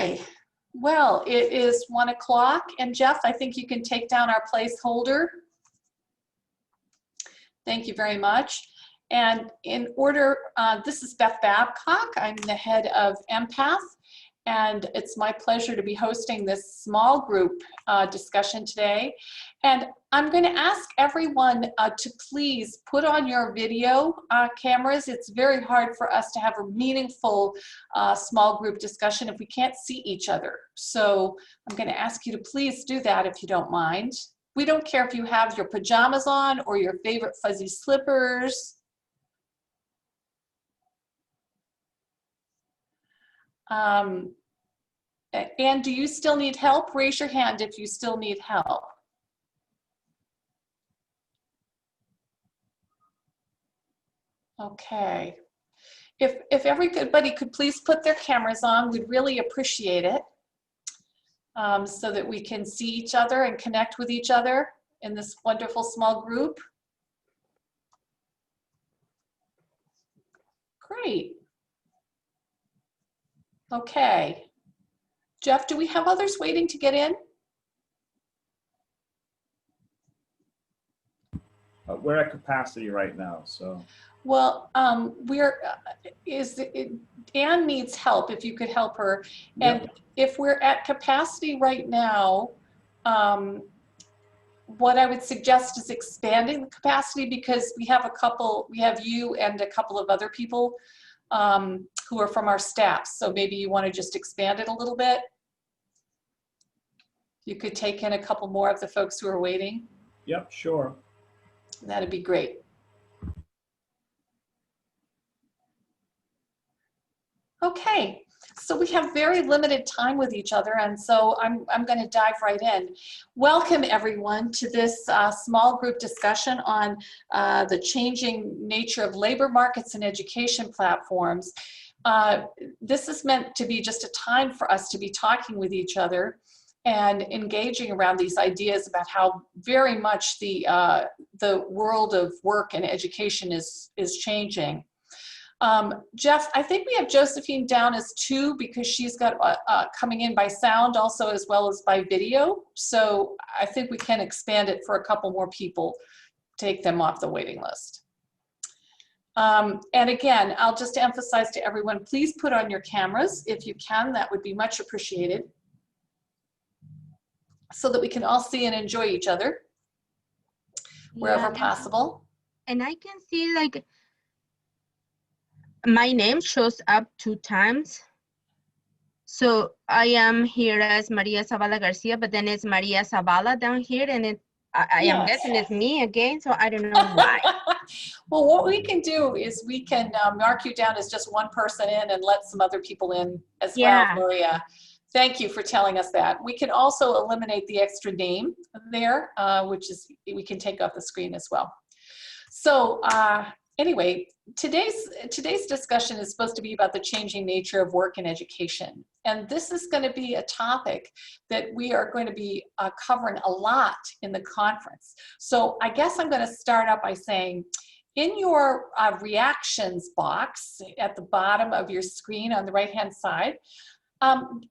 Okay, well, it is 1 o'clock, and Jeff, I think you can take down our placeholder. Thank you very much. And in order, this is Beth Babcock. I'm the head of EMPath, and it's my pleasure to be hosting this small group discussion today. And I'm going to ask everyone to please put on your video cameras. It's very hard for us to have a meaningful small group discussion if we can't see each other. So I'm going to ask you to please do that if you don't mind. We don't care if you have your pajamas on or your favorite fuzzy slippers. And do you still need help? Raise your hand if you still need help. Okay. If everybody could please put their cameras on, we'd really appreciate it, so that we can see each other and connect with each other in this wonderful small group. Great. Okay. Jeff, do we have others waiting to get in? We're at capacity right now, so. Well, Anne needs help, if you could help her. And Yep. if we're at capacity right now, what I would suggest is expanding the capacity, because we have you and a couple of other people who are from our staff. So maybe you want to just expand it a little bit. You could take in a couple more of the folks who are waiting. Yep, sure. That'd be great. Okay, so we have very limited time with each other, and so I'm going to dive right in. Welcome everyone to this small group discussion on the changing nature of labor markets and education platforms. This is meant to be just a time for us to be talking with each other and engaging around these ideas about how very much the world of work and education is changing. Jeff, I think we have Josephine down as 2 because she's got coming in by sound also as well as by video. So I think we can expand it for a couple more people, take them off the waiting list. And again, I'll just emphasize to everyone, please put on your cameras if you can. That would be much appreciated, so that we can all see and enjoy each other wherever possible. And I can see like my name shows up 2 times. So I am here as Maria Zavala Garcia, but then it's Maria Zavala down here, and I am guessing it's me again, so I don't know why. Well, what we can do is we can mark you down as just one person in and let some other people in as well, Maria. Thank you for telling us that. We can also eliminate the extra name there, which is, we can take off the screen as well. So anyway, today's discussion is supposed to be about the changing nature of work and education. And this is going to be a topic that we are going to be covering a lot in the conference. So I guess I'm going to start out by saying, in your reactions box at the bottom of your screen on the right-hand side,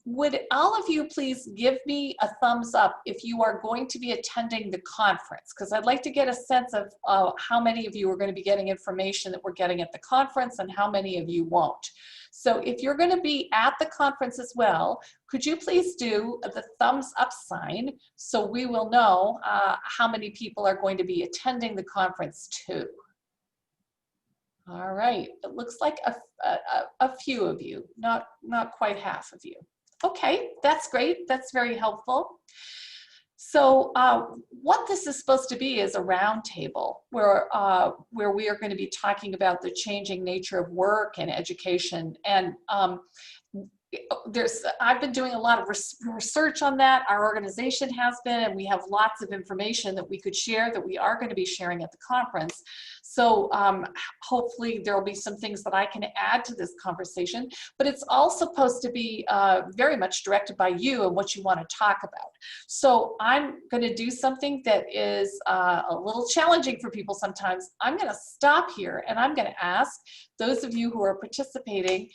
would all of you please give me a thumbs up if you are going to be attending the conference? Because I'd like to get a sense of how many of you are going to be getting information that we're getting at the conference and how many of you won't. So if you're going to be at the conference as well, could you please do the thumbs up sign so we will know how many people are going to be attending the conference too? All right, it looks like a few of you, not quite half of you. Okay, that's great, that's very helpful. So what this is supposed to be is a roundtable where we are going to be talking about the changing nature of work and education. And I've been doing a lot of research on that. Our organization has been, and we have lots of information that we could share that we are going to be sharing at the conference. So hopefully there will be some things that I can add to this conversation, but it's all supposed to be very much directed by you and what you want to talk about. So I'm going to do something that is a little challenging for people sometimes. I'm going to stop here and I'm going to ask those of you who are participating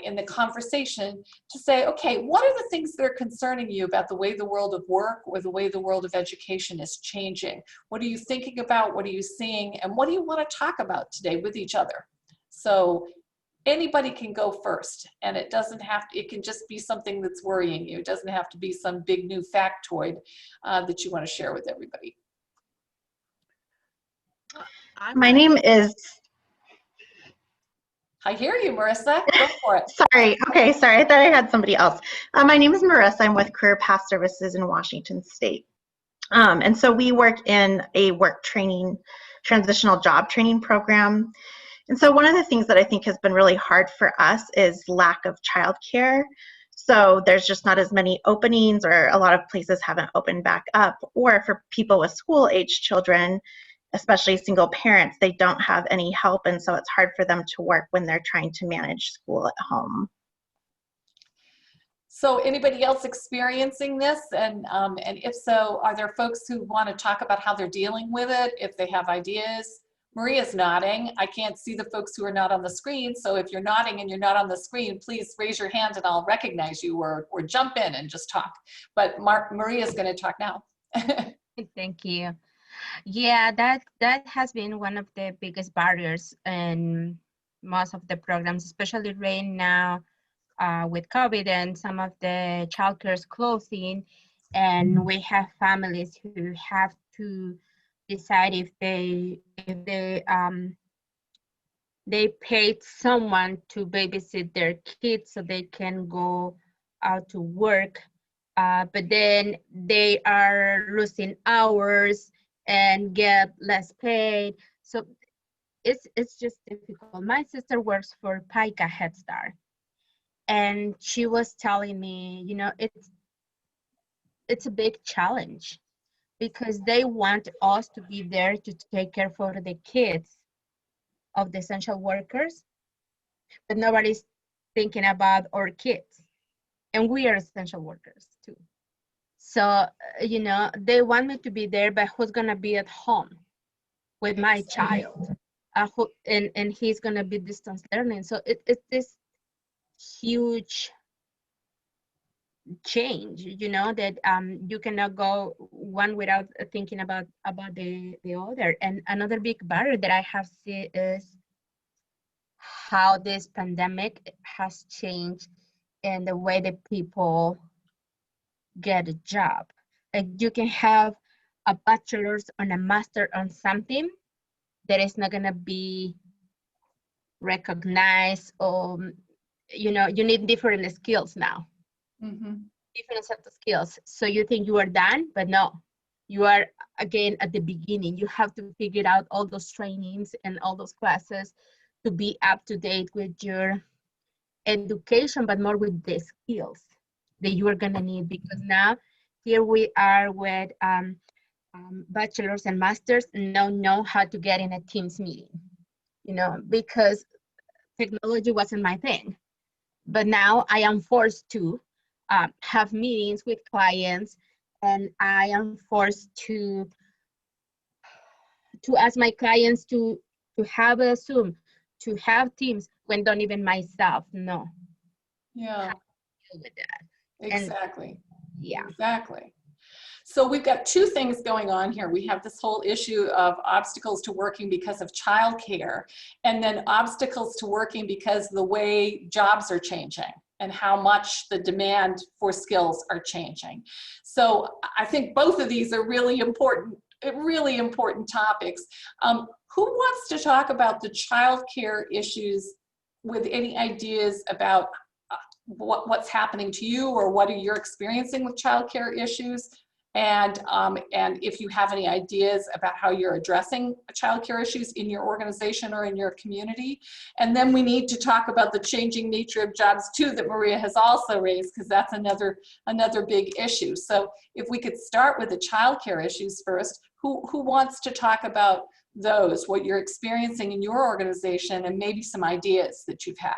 in the conversation to say, okay, what are the things that are concerning you about the way the world of work or the way the world of education is changing? What are you thinking about? What are you seeing? And what do you want to talk about today with each other? So anybody can go first, and it doesn't have to, it can just be something that's worrying you. It doesn't have to be some big new factoid that you want to share with everybody. My name is, I hear you, Marissa. Go for it. sorry. Okay, sorry. I thought I had somebody else. My name is Marissa. I'm with Career Path Services in Washington State. And so we work in a work training, transitional job training program. And so one of the things that I think has been really hard for us is lack of childcare. So there's just not as many openings, or a lot of places haven't opened back up. Or for people with school-age children, especially single parents, they don't have any help, and so it's hard for them to work when they're trying to manage school at home. So anybody else experiencing this? And if so, are there folks who want to talk about how they're dealing with it, if they have ideas? Maria's nodding. I can't see the folks who are not on the screen, so if you're nodding and you're not on the screen, please raise your hand and I'll recognize you, or jump in and just talk. But Maria's going to talk now. Thank you. Yeah, that has been one of the biggest barriers in most of the programs, especially right now with COVID and some of the childcare is closing, and we have families who have to decide if they paid someone to babysit their kids so they can go out to work, but then they are losing hours and get less paid. So it's just difficult. My sister works for PICA Head Start, and she was telling me, you know, it's a big challenge because they want us to be there to take care for the kids of the essential workers, but nobody's thinking about our kids, and we are essential workers too. So, you know, they want me to be there, but who's gonna be at home with my child? And he's gonna be distance learning. So it's this huge change, you know, that you cannot go one without thinking about the other. And another big barrier that I have seen is how this pandemic has changed in the way that people get a job. Like you can have a bachelor's and a master on something that is not gonna be recognized, or you know, you need different skills now. Different set of skills. So you think you are done, but no, you are again at the beginning. You have to figure out all those trainings and all those classes to be up to date with your education, but more with the skills that you are gonna need, because now here we are with bachelors and masters know how to get in a Teams meeting, you know, because technology wasn't my thing. But now I am forced to have meetings with clients, and I am forced to ask my clients to have a Zoom, to have Teams, when don't even myself know. Yeah. How to deal with that. Exactly. And, yeah. Exactly. So we've got two things going on here. We have this whole issue of obstacles to working because of childcare, and then obstacles to working because the way jobs are changing and how much the demand for skills are changing. So I think both of these are really important topics. Who wants to talk about the childcare issues with any ideas about what's happening to you, or what are you experiencing with childcare issues? And if you have any ideas about how you're addressing childcare issues in your organization or in your community. And then we need to talk about the changing nature of jobs too, that Maria has also raised, because that's another big issue. So if we could start with the childcare issues first, who wants to talk about those, what you're experiencing in your organization, and maybe some ideas that you've had.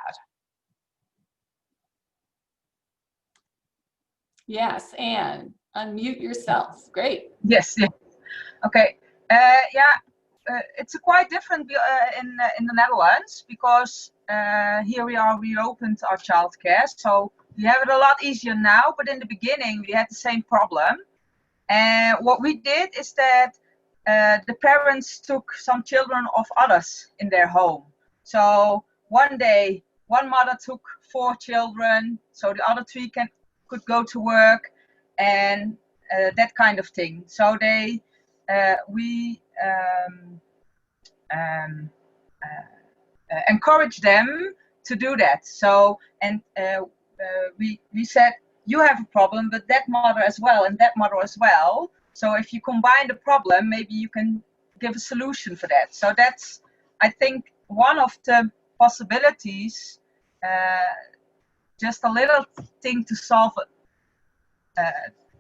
Yes, Anne, unmute yourself. Great. Yes. Yeah. Okay. It's quite different in the Netherlands, because here we are reopened our childcare, so we have it a lot easier now. But in the beginning, we had the same problem. And what we did is that the parents took some children of others in their home. So one day, one mother took 4 children, so the other 3 could go to work, and that kind of thing. So we encourage them to do that. So, and we said, you have a problem, but that mother as well, and that mother as well. So if you combine the problem, maybe you can give a solution for that. So that's, I think, one of the possibilities, just a little thing to solve it.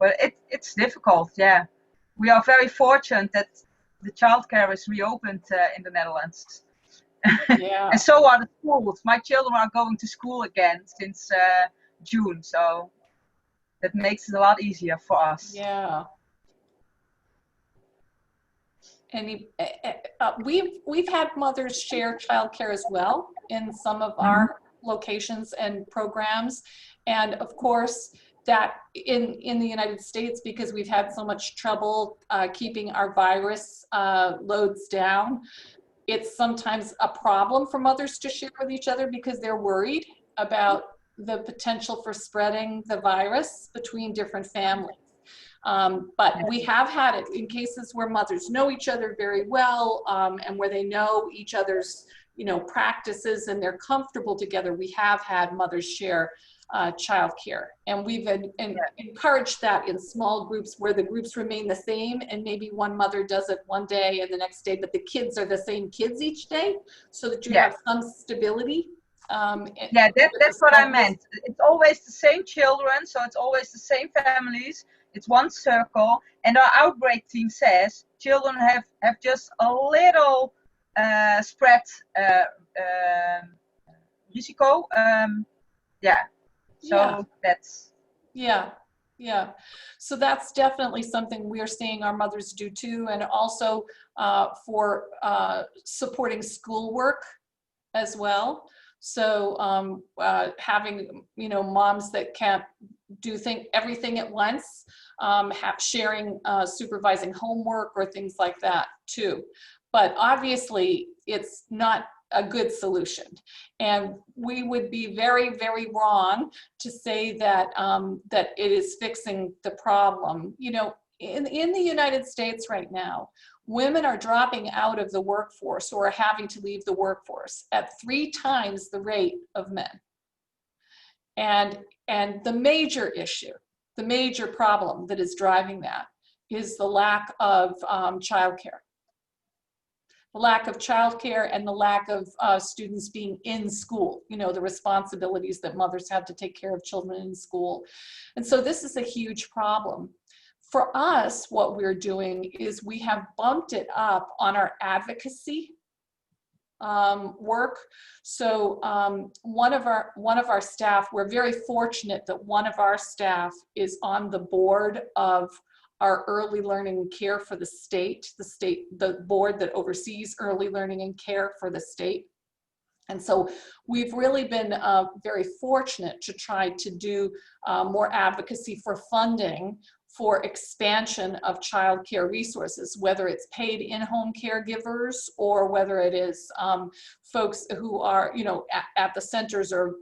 But it's difficult, yeah. We are very fortunate that the childcare is reopened in the Netherlands. Yeah. And so are the schools. My children are going to school again since June, so that makes it a lot easier for us. Yeah. And we've had mothers share childcare as well in some of our locations and programs, and of course that in the United States, because we've had so much trouble keeping our virus loads down, it's sometimes a problem for mothers to share with each other because they're worried about the potential for spreading the virus between different families. But we have had it in cases where mothers know each other very well, and where they know each other's, practices, and they're comfortable together. We have had mothers share childcare, and we've encouraged that in small groups where the groups remain the same, and maybe one mother does it one day and the next day, but the kids are the same kids each day, so that you have some stability. That's what I meant. It's always the same children, so it's always the same families. It's one circle, and our outbreak team says children have just a little spread risico. So that's. Yeah. So that's definitely something we're seeing our mothers do too, and also for supporting schoolwork as well. So having moms that can't do everything at once, sharing supervising homework or things like that too. But obviously it's not a good solution, and we would be very, very wrong to say that that it is fixing the problem. In the United States right now, women are dropping out of the workforce or are having to leave the workforce at 3 times the rate of men. And the major issue, the major problem that is driving that is the lack of childcare. The lack of childcare and the lack of students being in school, the responsibilities that mothers have to take care of children in school. And so this is a huge problem. For us, what we're doing is we have bumped it up on our advocacy work. So one of our staff, we're very fortunate that one of our staff is on the board of our early learning and care for the state, the board that oversees early learning and care for the state. And so we've really been very fortunate to try to do more advocacy for funding for expansion of childcare resources, whether it's paid in-home caregivers or whether it is folks who are, at the centers or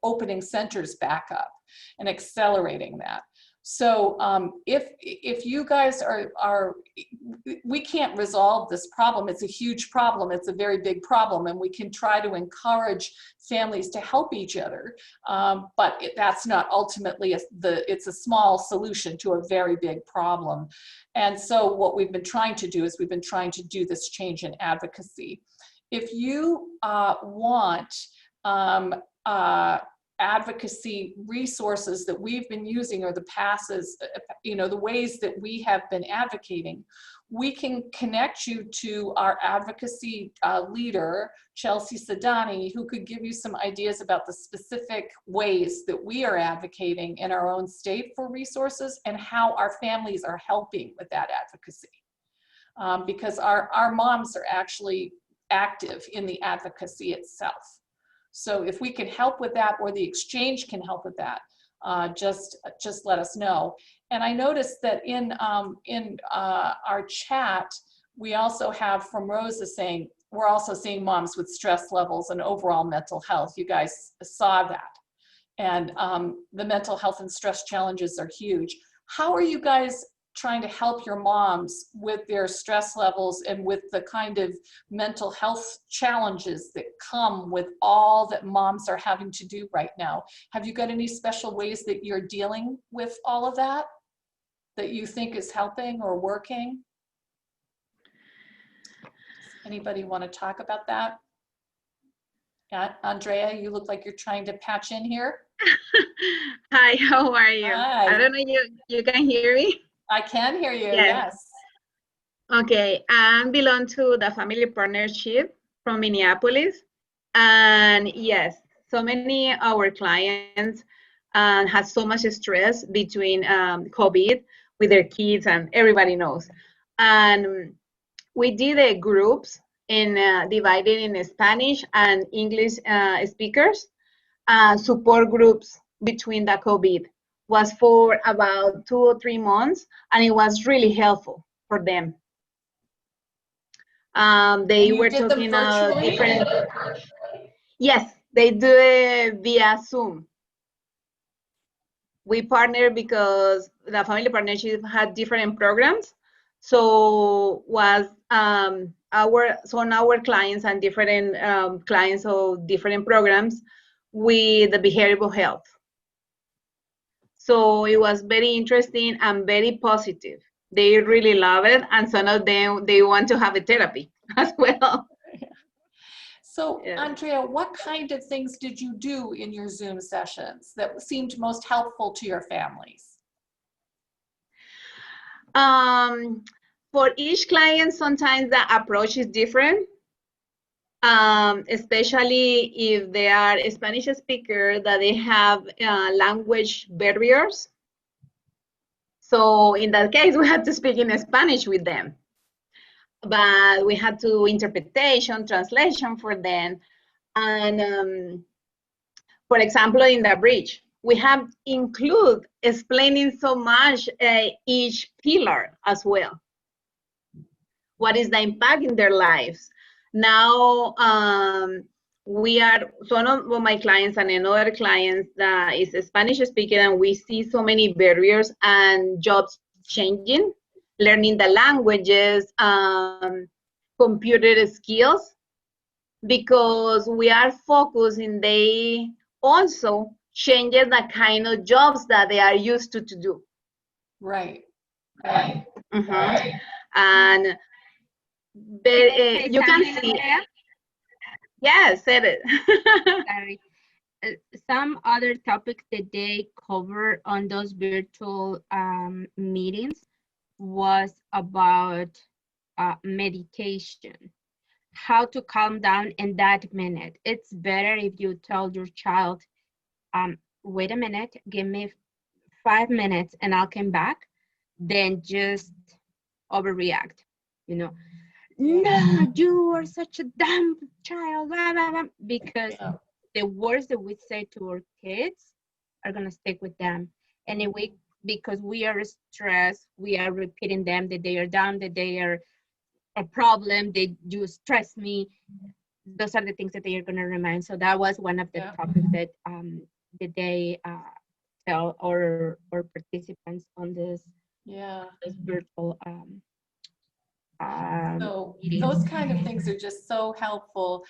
opening centers back up and accelerating that. So if you guys we can't resolve this problem. It's a huge problem. It's a very big problem, and we can try to encourage families to help each other. But that's not ultimately it's a small solution to a very big problem. And so what we've been trying to do is we've been trying to do this change in advocacy. If you want advocacy resources that we've been using, or the passes, you know, the ways that we have been advocating, we can connect you to our advocacy leader, Chelsea Sadani, who could give you some ideas about the specific ways that we are advocating in our own state for resources and how our families are helping with that advocacy. Because our moms are actually active in the advocacy itself. So if we can help with that, or the exchange can help with that, just let us know. And I noticed that in our chat, we also have from Rosa saying, we're also seeing moms with stress levels and overall mental health. You guys saw that. And the mental health and stress challenges are huge. How are you guys trying to help your moms with their stress levels and with the kind of mental health challenges that come with all that moms are having to do right now? Have you got any special ways that you're dealing with all of that you think is helping or working? Does anybody want to talk about that? Yeah, Andrea, you look like you're trying to patch in here. Hi, how are you? Hi. I don't know, you can hear me? I can hear you, Yes. yes. Okay, I belong to the family partnership from Minneapolis. And yes, so many of our clients have so much stress between COVID with their kids, and everybody knows. And we did groups divided in Spanish and English speakers, support groups between the COVID. Was for about 2 or 3 months, and it was really helpful for them. They were talking about different. Yes, they do it via Zoom. We partner because the family partnership had different programs. So was our clients and different clients of different programs with the behavioral health. So it was very interesting and very positive. They really love it, and some of them, they want to have a therapy as well. So, Yeah. Andrea, what kind of things did you do in your Zoom sessions that seemed most helpful to your families? For each client, sometimes the approach is different. Especially if they are a Spanish speaker, that they have language barriers. So in that case, we had to speak in Spanish with them, but we had to interpretation, translation for them. And for example, in the bridge, we have include explaining so much each pillar as well. What is the impact in their lives? Now, we are, one of my clients and another client that is a Spanish speaker, and we see so many barriers and jobs changing, learning the languages, computer skills, because we are focusing, they also change the kind of jobs that they are used to do. Right. Mm-hmm. And you can see. Yes, said it. Sorry. Some other topics that they cover on those virtual meetings was about meditation, how to calm down in that minute. It's better if you tell your child, wait a minute, give me 5 minutes and I'll come back, than just overreact, you know. No, you are such a dumb child, blah, blah, blah. Because the words that we say to our kids are gonna stick with them. And if because we are stressed, we are repeating them that they are dumb, that they are a problem, they do stress me. Those are the things that they are gonna remind. So that was one of the topics that they tell our participants on this virtual so those kind of things are just so helpful,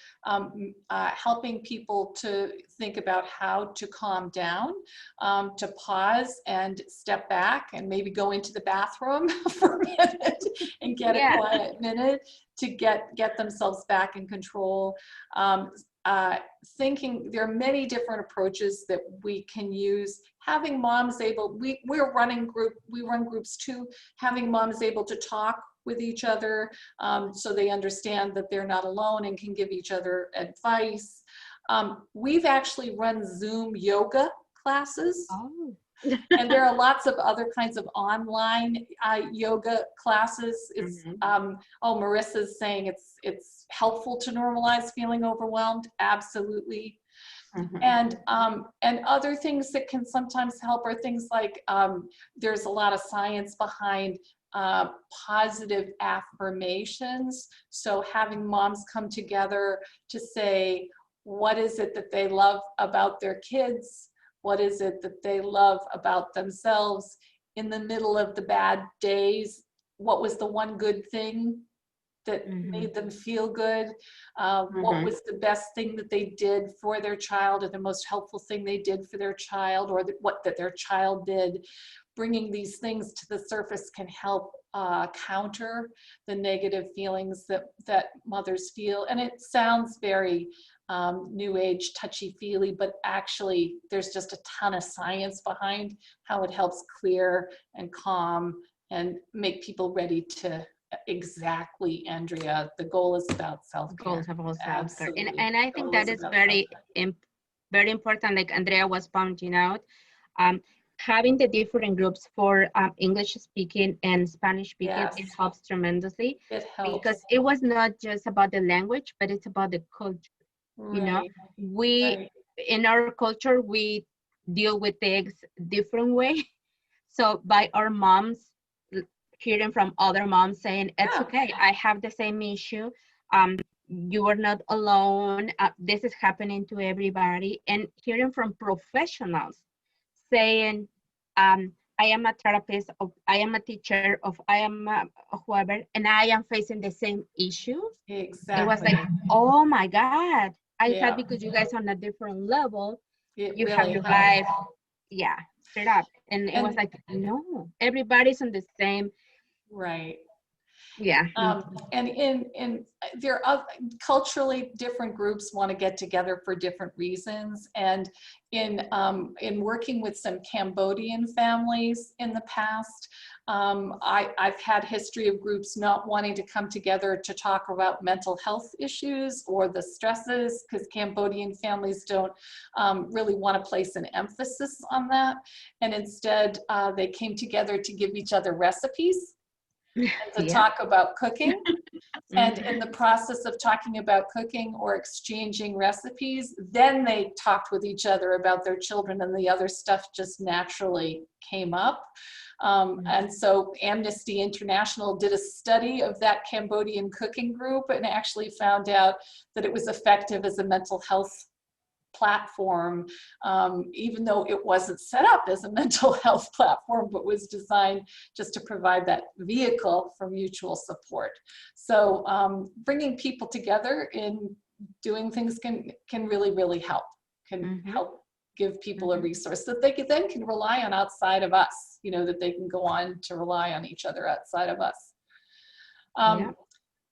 helping people to think about how to calm down, to pause and step back and maybe go into the bathroom for a minute and get a quiet minute to get themselves back in control. thinking there are many different approaches that we can use. Having moms able, we run groups too, having moms able to talk with each other so they understand that they're not alone and can give each other advice. We've actually run Zoom yoga classes. Oh. And there are lots of other kinds of online yoga classes. It's Marissa's saying it's helpful to normalize feeling overwhelmed. Absolutely. And other things that can sometimes help are things like there's a lot of science behind positive affirmations. So having moms come together to say, what is it that they love about their kids? What is it that they love about themselves in the middle of the bad days? What was the one good thing that made them feel good? What was the best thing that they did for their child, or the most helpful thing they did for their child, or what that their child did? Bringing these things to the surface can help counter the negative feelings that mothers feel. And it sounds very new age, touchy-feely, but actually there's just a ton of science behind how it helps clear and calm and make people ready to, exactly, Andrea, the goal is about self-care. Goals about self-care. Absolutely. And I think that is very important, like Andrea was pointing out. Having the different groups for English speaking and Spanish speaking, it helps tremendously. It helps. Because it was not just about the language, but it's about the culture. You know, in our culture, we deal with things different way. So by our moms, hearing from other moms saying, it's okay, I have the same issue. You are not alone. This is happening to everybody. And hearing from professionals saying, I am a therapist, or I am a teacher, or I am whoever, and I am facing the same issues. Exactly. It was like, oh my God. I thought because you guys are on a different level, you really have your life, set up. And it was like, no, everybody's on the same. Right. Yeah. And in there are culturally different groups want to get together for different reasons. And in working with some Cambodian families in the past, I've had history of groups not wanting to come together to talk about mental health issues or the stresses, because Cambodian families don't really want to place an emphasis on that. And instead, they came together to give each other recipes and to talk about cooking. And in the process of talking about cooking or exchanging recipes, then they talked with each other about their children, and the other stuff just naturally came up. And so Amnesty International did a study of that Cambodian cooking group and actually found out that it was effective as a mental health platform, even though it wasn't set up as a mental health platform, but was designed just to provide that vehicle for mutual support. So bringing people together in doing things can really, really help, help give people a resource that they then can rely on outside of us, you know, that they can go on to rely on each other outside of us.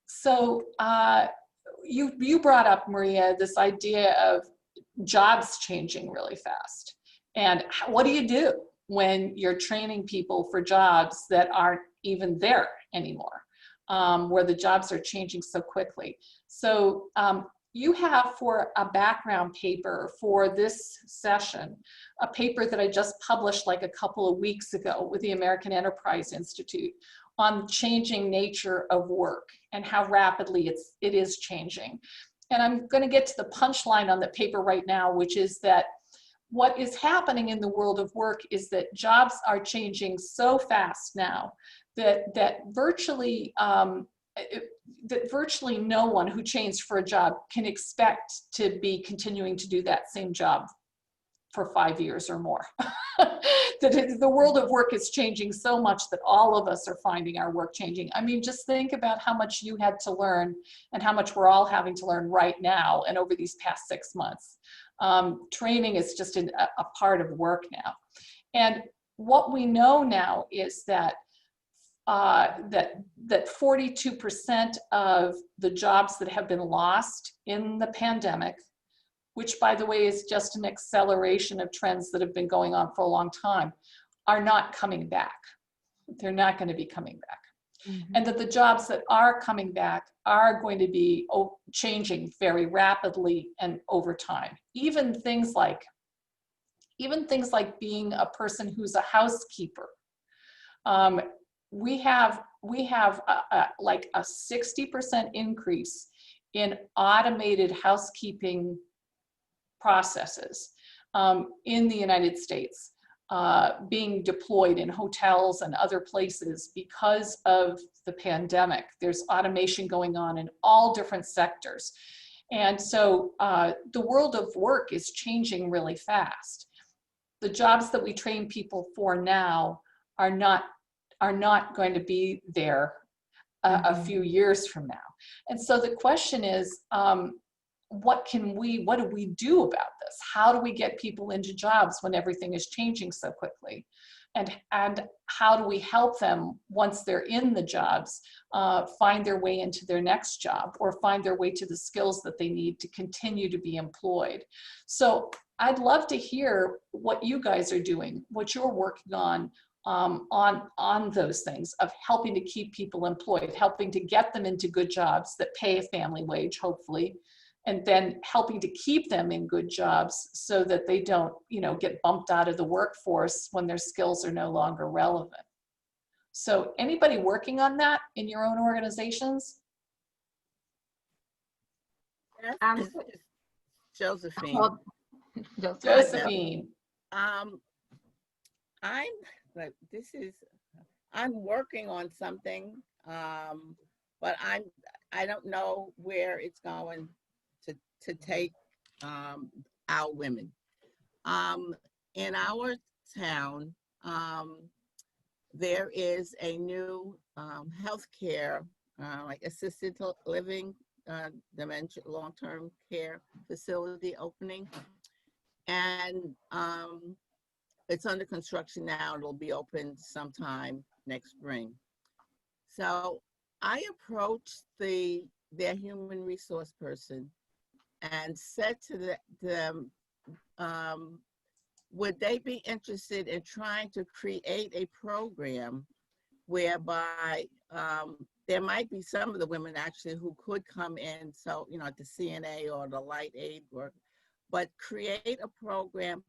So you brought up, Maria, this idea of jobs changing really fast. And what do you do when you're training people for jobs that aren't even there anymore, where the jobs are changing so quickly? So you have, for a background paper for this session, a paper that I just published like a couple of weeks ago with the American Enterprise Institute on the changing nature of work and how rapidly it is changing. And I'm going to get to the punchline on the paper right now, which is that what is happening in the world of work is that jobs are changing so fast now that virtually no one who changed for a job can expect to be continuing to do that same job for 5 years or more. The world of work is changing so much that all of us are finding our work changing. I mean, just think about how much you had to learn and how much we're all having to learn right now and over these past 6 months. Training is just a part of work now. And what we know now is that that 42% of the jobs that have been lost in the pandemic which by the way is just an acceleration of trends that have been going on for a long time, are not coming back. They're not going to be coming back. And that the jobs that are coming back are going to be changing very rapidly and over time. Even things like being a person who's a housekeeper. We have like a 60% increase in automated housekeeping processes in the United States being deployed in hotels and other places because of the pandemic. There's automation going on in all different sectors. And so the world of work is changing really fast. The jobs that we train people for now are not going to be there a few years from now. And so the question is, what do we do about this? How do we get people into jobs when everything is changing so quickly? And how do we help them once they're in the jobs, find their way into their next job or find their way to the skills that they need to continue to be employed? So I'd love to hear what you guys are doing, what you're working on those things of helping to keep people employed, helping to get them into good jobs that pay a family wage, hopefully, and then helping to keep them in good jobs so that they don't, get bumped out of the workforce when their skills are no longer relevant. So anybody working on that in your own organizations? Josephine. Josephine. I'm working on something, but I don't know where it's going to take our women. In our town, there is a new healthcare, like assisted living, dementia, long-term care facility opening. And it's under construction now. It'll be open sometime next spring. So I approached their human resource person and said to them, would they be interested in trying to create a program whereby there might be some of the women actually who could come in, so, the CNA or the light aid work, but create a program,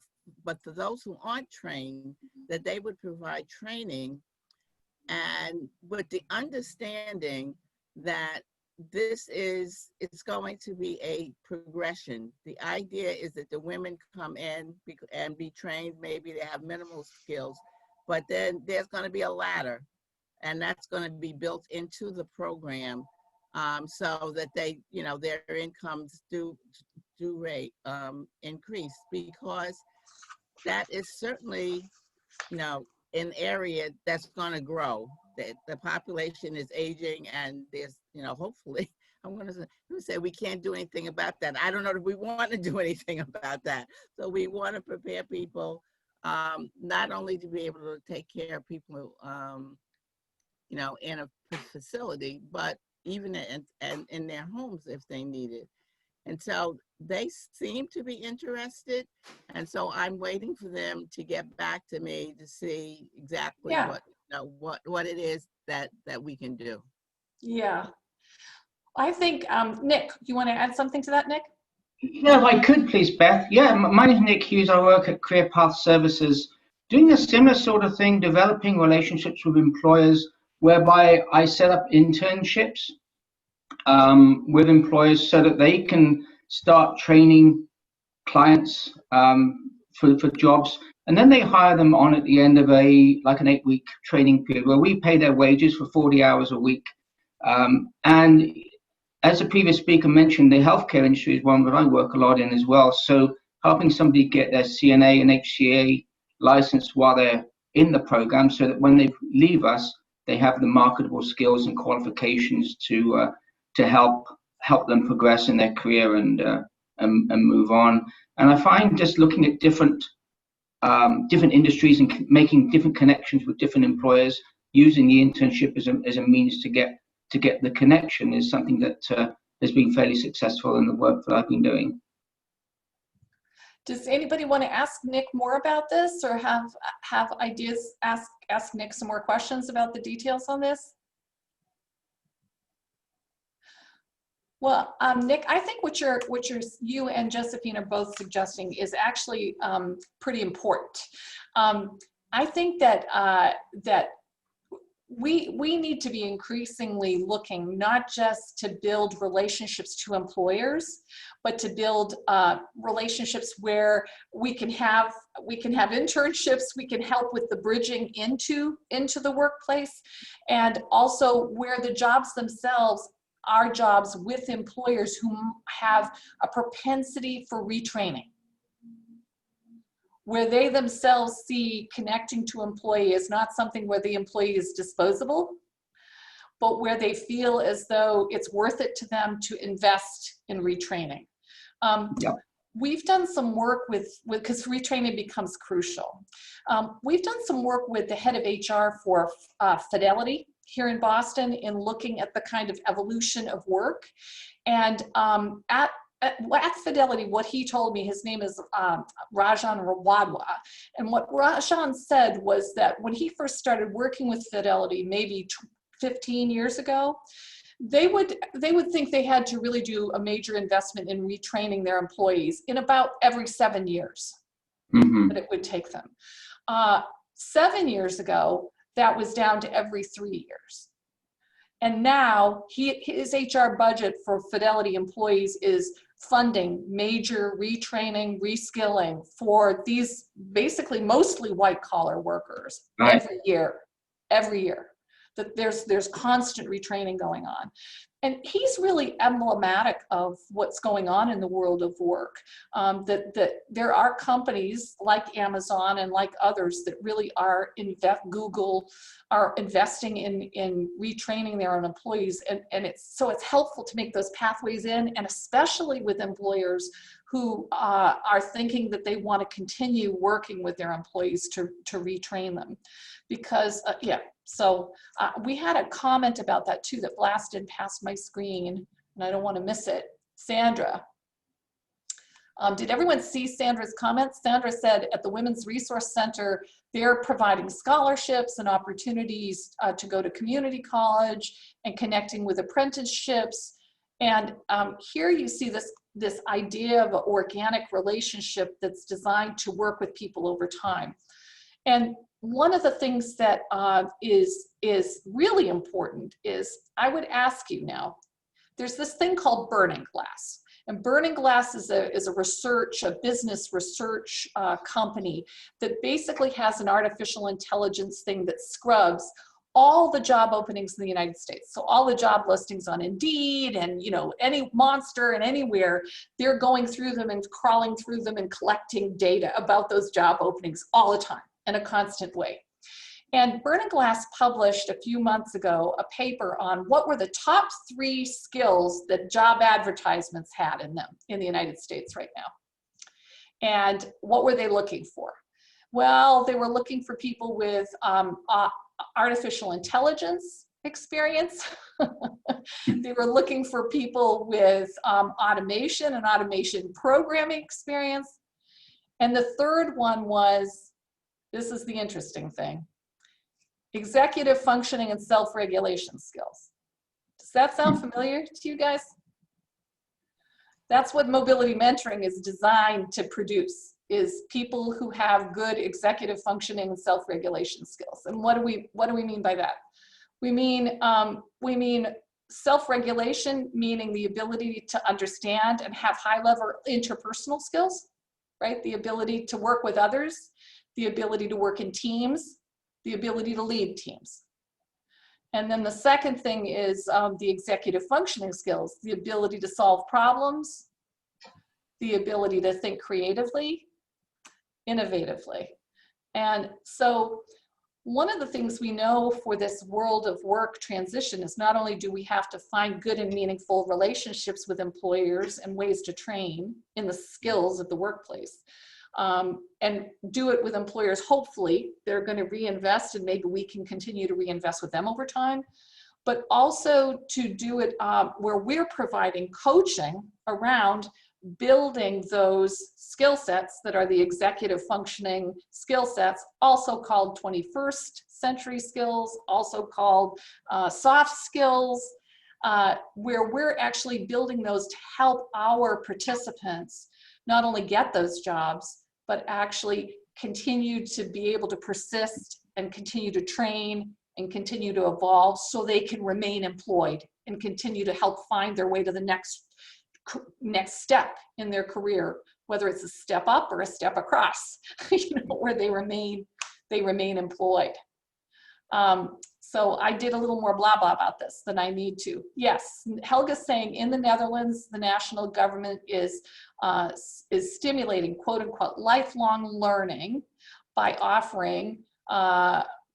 but for those who aren't trained, that they would provide training, and with the understanding that it's going to be a progression. The idea is that the women come in and be trained, maybe they have minimal skills, but then there's going to be a ladder, and that's going to be built into the program, so that they, their incomes do rate increase, because that is certainly, an area that's going to grow. The population is aging, and there's, hopefully, I'm going to say we can't do anything about that. I don't know if we want to do anything about that. So we want to prepare people, not only to be able to take care of people, in a facility, but even in their homes if they need it. And so they seem to be interested. And so I'm waiting for them to get back to me to see exactly what it is that we can do. Yeah. I think, Nick, you want to add something to that, Nick? Yeah, if I could, please, Beth. Yeah, my name is Nick Hughes. I work at EMPath Services, doing a similar sort of thing, developing relationships with employers, whereby I set up internships with employers so that they can start training clients for jobs, and then they hire them on at the end of an 8-week training period where we pay their wages for 40 hours a week. And as the previous speaker mentioned, the healthcare industry is one that I work a lot in as well. So helping somebody get their CNA and HCA license while they're in the program, so that when they leave us, they have the marketable skills and qualifications to help them progress in their career and move on. And I find just looking at different industries and making different connections with different employers, using the internship as a means to get the connection, is something that has been fairly successful in the work that I've been doing. Does anybody want to ask Nick more about this, or have ideas? Ask Nick some more questions about the details on this. Well, Nick, I think what you and Josephine are both suggesting is actually pretty important. I think that that we need to be increasingly looking not just to build relationships to employers, but to build relationships where we can have internships, we can help with the bridging into the workplace, and also where the jobs themselves are jobs with employers who have a propensity for retraining, where they themselves see connecting to employee as not something where the employee is disposable, but where they feel as though it's worth it to them to invest in retraining. We've done some work because retraining becomes crucial. We've done some work with the head of HR for Fidelity here in Boston in looking at the kind of evolution of work. And at Fidelity, what he told me, his name is Rajan Rawadwa, and what Rajan said was that when he first started working with Fidelity, maybe 15 years ago, they would think they had to really do a major investment in retraining their employees in about every 7 years that it would take them. 7 years ago, that was down to every 3 years. And now his HR budget for Fidelity employees is funding major retraining, reskilling for these basically mostly white collar workers every year. That there's constant retraining going on. And he's really emblematic of what's going on in the world of work. That there are companies like Amazon and like others that really are, Google, are investing in retraining their own employees. And it's helpful to make those pathways in, and especially with employers who are thinking that they want to continue working with their employees to retrain them. Because, so we had a comment about that too that blasted past my screen, and I don't want to miss it. Sandra. Did everyone see Sandra's comments? Sandra said at the Women's Resource Center, they're providing scholarships and opportunities to go to community college and connecting with apprenticeships. And here you see this idea of an organic relationship that's designed to work with people over time. And one of the things that is really important is, I would ask you now, there's this thing called Burning Glass. And Burning Glass is a business research company that basically has an artificial intelligence thing that scrubs all the job openings in the United States. So all the job listings on Indeed and any Monster and anywhere, they're going through them and crawling through them and collecting data about those job openings all the time in a constant way. And Burning Glass published a few months ago a paper on what were the top 3 skills that job advertisements had in them in the United States right now. And what were they looking for? Well, they were looking for people with artificial intelligence experience. They were looking for people with automation and automation programming experience. And the third one was, this is the interesting thing, executive functioning and self-regulation skills. Does that sound familiar to you guys? That's what mobility mentoring is designed to produce, is people who have good executive functioning and self-regulation skills. And what do we mean by that? We mean self-regulation, meaning the ability to understand and have high-level interpersonal skills, right? The ability to work with others, the ability to work in teams, the ability to lead teams. And then the second thing is the executive functioning skills, the ability to solve problems, the ability to think creatively, innovatively. And so one of the things we know for this world of work transition is not only do we have to find good and meaningful relationships with employers and ways to train in the skills of the workplace, and do it with employers. Hopefully they're going to reinvest, and maybe we can continue to reinvest with them over time, but also to do it where we're providing coaching around building those skill sets that are the executive functioning skill sets, also called 21st century skills, also called soft skills, where we're actually building those to help our participants not only get those jobs, but actually continue to be able to persist and continue to train and continue to evolve so they can remain employed and continue to help find their way to the next step in their career, whether it's a step up or a step across, where they remain employed. So I did a little more blah blah about this than I need to. Yes, Helga's saying in the Netherlands, the national government is stimulating quote unquote lifelong learning by offering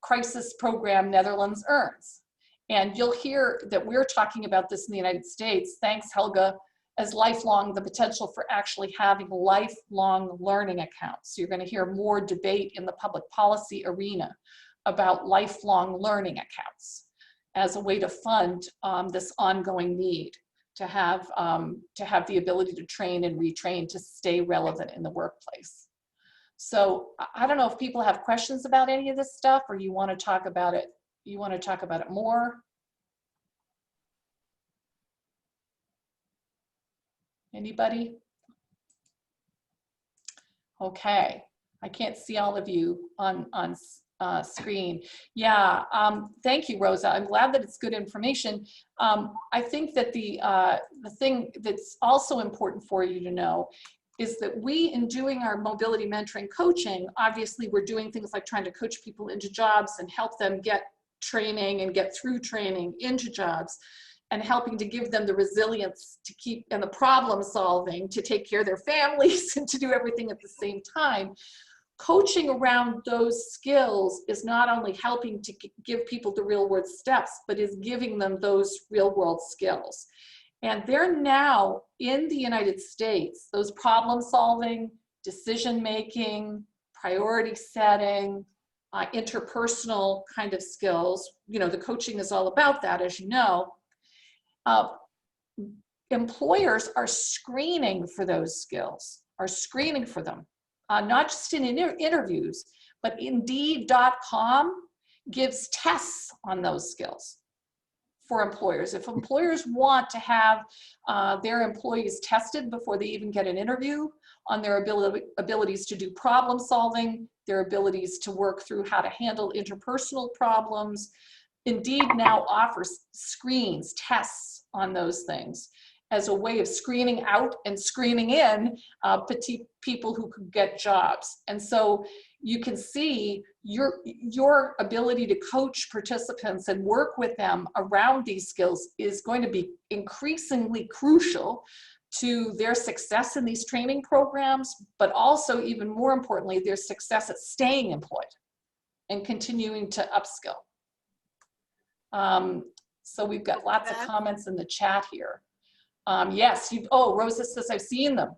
crisis program Netherlands Earns. And you'll hear that we're talking about this in the United States, thanks Helga, as lifelong, the potential for actually having lifelong learning accounts. So you're going to hear more debate in the public policy arena about lifelong learning accounts as a way to fund this ongoing need to have the ability to train and retrain to stay relevant in the workplace. So I don't know if people have questions about any of this stuff, or you want to talk about it. You want to talk about it more? Anybody? Okay, I can't see all of you on screen. Yeah, thank you, Rosa. I'm glad that it's good information. I think that the thing that's also important for you to know is that we, in doing our mobility mentoring coaching, obviously we're doing things like trying to coach people into jobs and help them get training and get through training into jobs, and helping to give them the resilience to keep, and the problem solving to take care of their families and to do everything at the same time. Coaching around those skills is not only helping to give people the real world steps, but is giving them those real world skills. And they're now in the United States, those problem solving, decision making, priority setting, interpersonal kind of skills. The coaching is all about that, as you know. Employers are screening for those skills, are screening for them, not just in interviews, but Indeed.com gives tests on those skills for employers. If employers want to have their employees tested before they even get an interview on their abilities to do problem solving, their abilities to work through how to handle interpersonal problems, Indeed now offers screens, tests on those things as a way of screening out and screening in petite people who could get jobs. And so you can see your ability to coach participants and work with them around these skills is going to be increasingly crucial to their success in these training programs, but also, even more importantly, their success at staying employed and continuing to upskill. So we've got lots of comments in the chat here. Yes, Rosa says, I've seen them.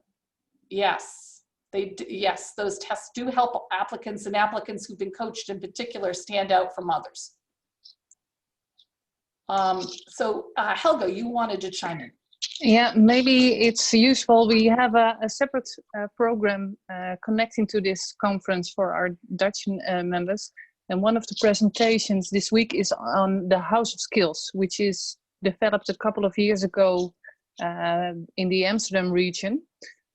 Yes, yes, those tests do help applicants, and applicants who've been coached in particular stand out from others. So Helga, you wanted to chime in. Yeah, maybe it's useful. We have a separate program connecting to this conference for our Dutch members. And one of the presentations this week is on the House of Skills, which is developed a couple of years ago in the Amsterdam region.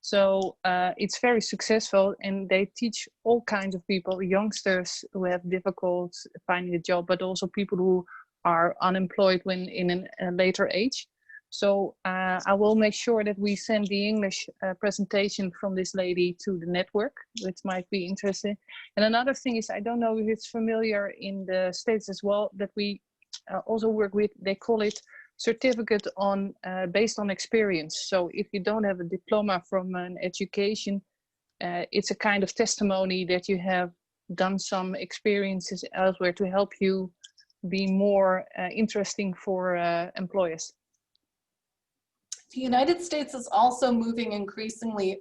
So it's very successful, and they teach all kinds of people, youngsters who have difficult finding a job, but also people who are unemployed when in a later age. So I will make sure that we send the English presentation from this lady to the network, which might be interesting. And another thing is, I don't know if it's familiar in the States as well, that we also work with, they call it certificate on based on experience. So if you don't have a diploma from an education, it's a kind of testimony that you have done some experiences elsewhere to help you be more interesting for employers. The United States is also moving increasingly,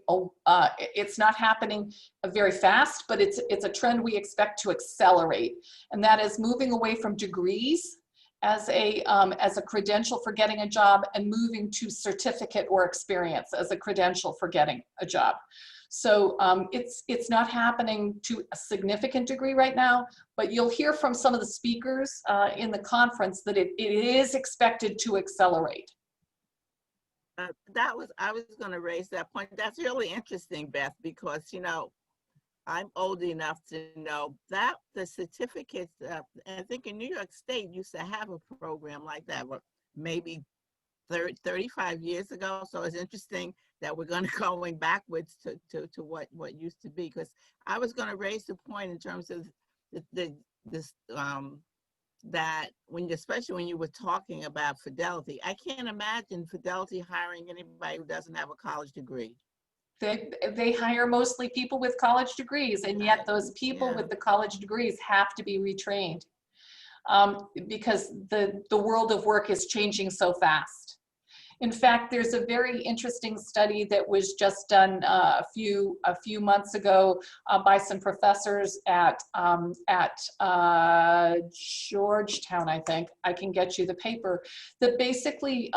it's not happening very fast, but it's a trend we expect to accelerate. And that is moving away from degrees as a credential for getting a job and moving to certificate or experience as a credential for getting a job. So it's not happening to a significant degree right now, but you'll hear from some of the speakers in the conference that it is expected to accelerate. I was going to raise that point. That's really interesting, Beth, because, you know, I'm old enough to know that the certificates, I think in New York State used to have a program like that, maybe 35 years ago. So it's interesting that we're going backwards to what used to be, because I was going to raise the point in terms of that especially when you were talking about Fidelity, I can't imagine Fidelity hiring anybody who doesn't have a college degree. They hire mostly people with college degrees, and yet those people with the college degrees have to be retrained because the world of work is changing so fast. In fact, there's a very interesting study that was just done a few months ago by some professors at Georgetown, I think. I can get you the paper, that basically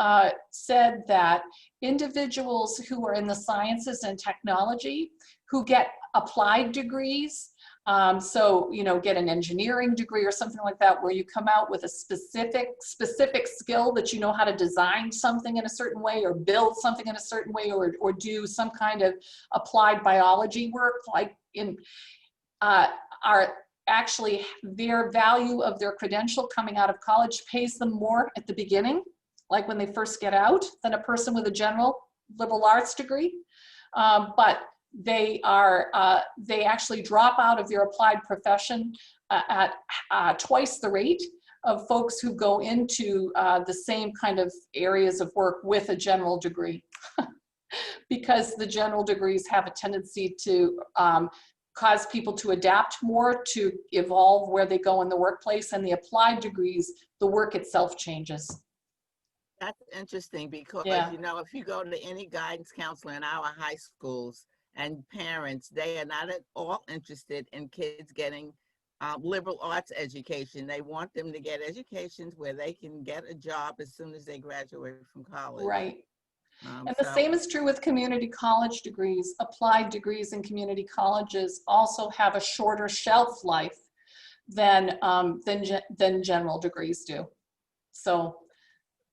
said that individuals who are in the sciences and technology who get applied degrees, so, you know, get an engineering degree or something like that, where you come out with a specific skill that you know how to design something in a certain way or build something in a certain way or do some kind of applied biology work, like are actually their value of their credential coming out of college pays them more at the beginning, like when they first get out, than a person with a general liberal arts degree. But they actually drop out of their applied profession at twice the rate of folks who go into the same kind of areas of work with a general degree. Because the general degrees have a tendency to cause people to adapt more, to evolve where they go in the workplace, and the applied degrees, the work itself changes. That's interesting because, you know, if you go to any guidance counselor in our high schools, and parents, they are not at all interested in kids getting liberal arts education. They want them to get educations where they can get a job as soon as they graduate from college. Right. And the same is true with community college degrees. Applied degrees in community colleges also have a shorter shelf life than general degrees do. So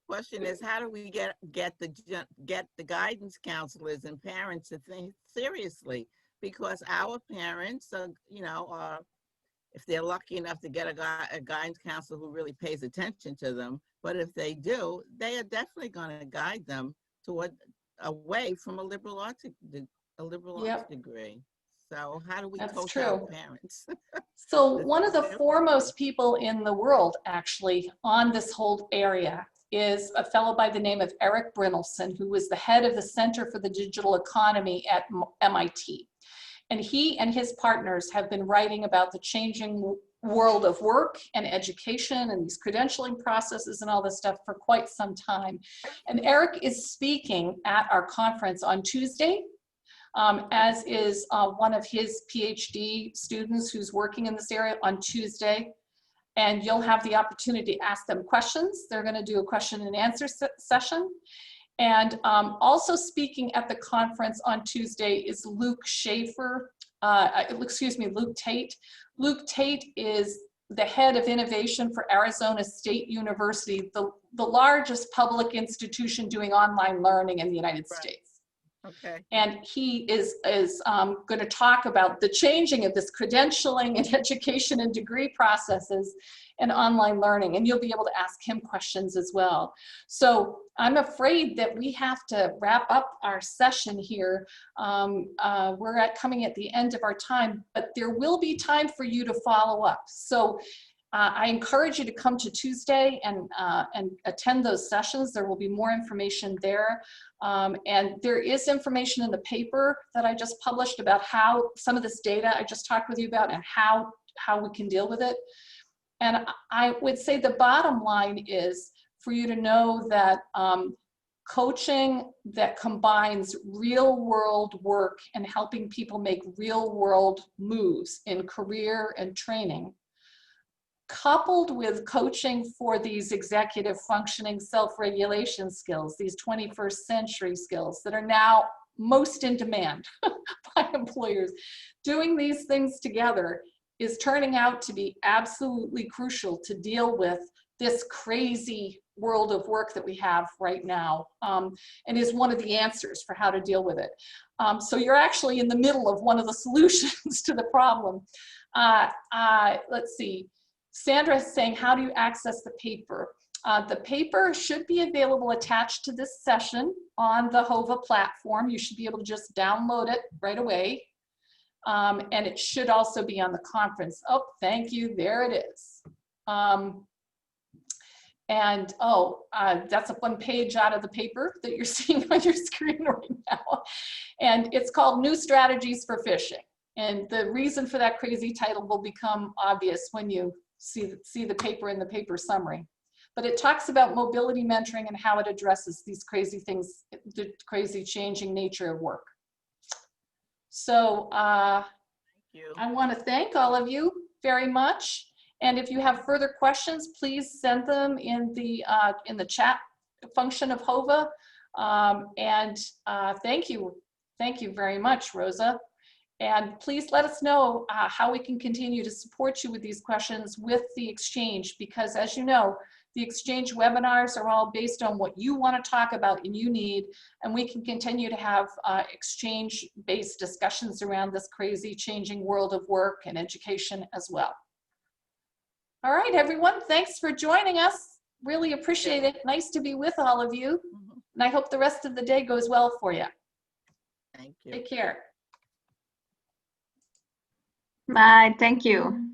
question is, how do we get the guidance counselors and parents to think seriously? Because our parents are, you know, if they're lucky enough to get a guidance counselor who really pays attention to them, but if they do, they are definitely going to guide them toward away from a liberal arts degree. So how do we coach our parents? So one of the foremost people in the world actually on this whole area is a fellow by the name of Eric Brynildson, who was the head of the Center for the Digital Economy at MIT. And he and his partners have been writing about the changing world of work and education and these credentialing processes and all this stuff for quite some time. And Eric is speaking at our conference on Tuesday, as is one of his PhD students who's working in this area on Tuesday. And you'll have the opportunity to ask them questions. They're going to do a question and answer session. And also speaking at the conference on Tuesday is Luke Tate. Luke Tate is the head of innovation for Arizona State University, the largest public institution doing online learning in the United States. Okay. And he is going to talk about the changing of this credentialing and education and degree processes and online learning. And you'll be able to ask him questions as well. So I'm afraid that we have to wrap up our session here. We're coming at the end of our time, but there will be time for you to follow up. So I encourage you to come to Tuesday and attend those sessions. There will be more information there. And there is information in the paper that I just published about how some of this data I just talked with you about and how we can deal with it. And I would say the bottom line is for you to know that coaching that combines real world work and helping people make real world moves in career and training coupled with coaching for these executive functioning self-regulation skills, these 21st century skills that are now most in demand by employers, doing these things together is turning out to be absolutely crucial to deal with this crazy world of work that we have right now, and is one of the answers for how to deal with it. So you're actually in the middle of one of the solutions to the problem. Let's see. Sandra is saying, how do you access the paper? The paper should be available attached to this session on the HOVA platform. You should be able to just download it right away. And it should also be on the conference. Oh, thank you. There it is. That's one page out of the paper that you're seeing on your screen right now. And it's called New Strategies for Phishing. And the reason for that crazy title will become obvious when you see the paper in the paper summary. But it talks about mobility mentoring and how it addresses these crazy things, the crazy changing nature of work. So I want to thank all of you very much. And if you have further questions, please send them in the chat function of HOVA. Thank you very much, Rosa. And please let us know how we can continue to support you with these questions with the Exchange, because as you know, the Exchange webinars are all based on what you want to talk about and you need, and we can continue to have Exchange-based discussions around this crazy changing world of work and education as well. All right, everyone, thanks for joining us. Really appreciate it. Nice to be with all of you. And I hope the rest of the day goes well for you. Thank you. Take care. Bye. Thank you.